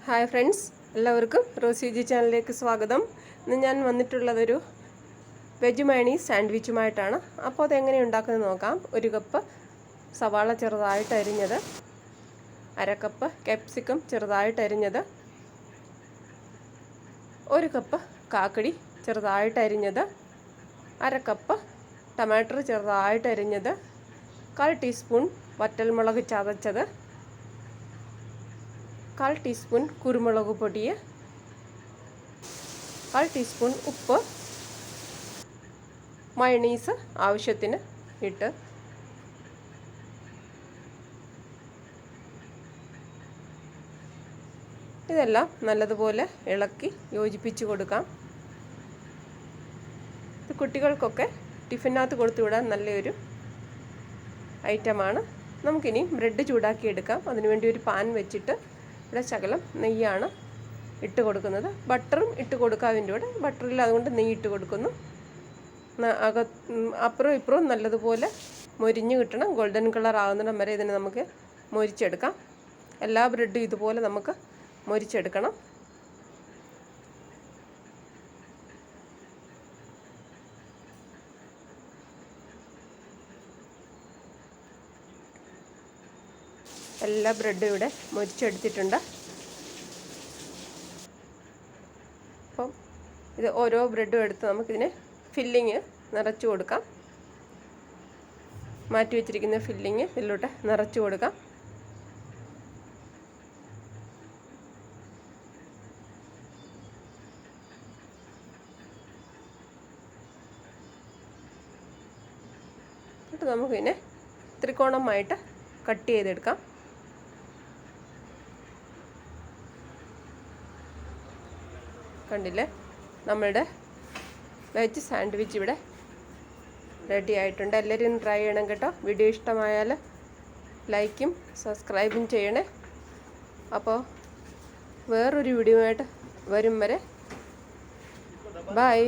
Hi friends, എല്ലാവർക്കും റോസിജി ചാനലിലേക്ക് സ്വാഗതം. ഇന്ന് ഞാൻ വന്നിട്ടുള്ളതൊരു വെജ് മയണീസ് സാൻഡ്വിച്ചുമായിട്ടാണ്. അപ്പോൾ അതെങ്ങനെ ഉണ്ടാക്കുന്നത് നോക്കാം. 1 കപ്പ് സവാള ചെറുതായിട്ട് അരിഞ്ഞത്, 1/2 കപ്പ് ക്യാപ്സിക്കം ചെറുതായിട്ട് അരിഞ്ഞത്, 1 കപ്പ് കാക്കടി ചെറുതായിട്ട് അരിഞ്ഞത്, 1/2 കപ്പ് ടൊമാറ്റോ ചെറുതായിട്ട് അരിഞ്ഞത്, 1/4 ടീസ്പൂൺ വറ്റൽമുളക് ചതച്ചത്, 1/4 ടീസ്പൂൺ കുരുമുളക് പൊടി, 1/4 ടീസ്പൂൺ ഉപ്പ്, മയണീസ് ആവശ്യത്തിന് ഇട്ട് ഇതെല്ലാം നല്ലതുപോലെ ഇളക്കി യോജിപ്പിച്ച് കൊടുക്കാം. ഇത് കുട്ടികൾക്കൊക്കെ ടിഫിനകത്ത് കൊടുത്തുവിടാൻ നല്ലൊരു ഐറ്റമാണ്. നമുക്കിനി ബ്രെഡ് ചൂടാക്കി എടുക്കാം. അതിനുവേണ്ടി ഒരു പാൻ വെച്ചിട്ട് ഇവിടെ ശകലം നെയ്യാണ് ഇട്ട് കൊടുക്കുന്നത്. ബട്ടറും ഇട്ട് കൊടുക്കാതിൻ്റെ കൂടെ, ബട്ടറില്ല അതുകൊണ്ട് നെയ്യ് ഇട്ട് കൊടുക്കുന്നു. അപ്പുറവും ഇപ്പുറവും നല്ലതുപോലെ മൊരിഞ്ഞ് കിട്ടണം. ഗോൾഡൻ കളർ ആകുന്നിടം വരെ ഇതിനെ നമുക്ക് മൊരിച്ചെടുക്കാം. എല്ലാ ബ്രെഡും ഇതുപോലെ നമുക്ക് മൊരിച്ചെടുക്കണം. എല്ലാ ബ്രെഡും ഇവിടെ മൊരിച്ചെടുത്തിട്ടുണ്ട്. അപ്പം ഇത് ഓരോ ബ്രെഡും എടുത്ത് നമുക്കിതിനെ ഫില്ലിങ് നിറച്ച് കൊടുക്കാം. മാറ്റി വെച്ചിരിക്കുന്ന ഫില്ലിങ് ഇതിലോട്ട് നിറച്ച് കൊടുക്കാം. എന്നിട്ട് നമുക്കിതിനെ ത്രികോണമായിട്ട് കട്ട് ചെയ്തെടുക്കാം. കണ്ടില്ലേ, നമ്മളുടെ വെജ് സാൻഡ്വിച്ച് ഇവിടെ റെഡി ആയിട്ടുണ്ട്. എല്ലാവരും ട്രൈ ചെയ്യണം കേട്ടോ. വീഡിയോ ഇഷ്ടമായാൽ ലൈക്കും സബ്സ്ക്രൈബും ചെയ്യണേ. അപ്പോൾ വേറൊരു വീഡിയോ ആയിട്ട് വരും വരെ ബൈ.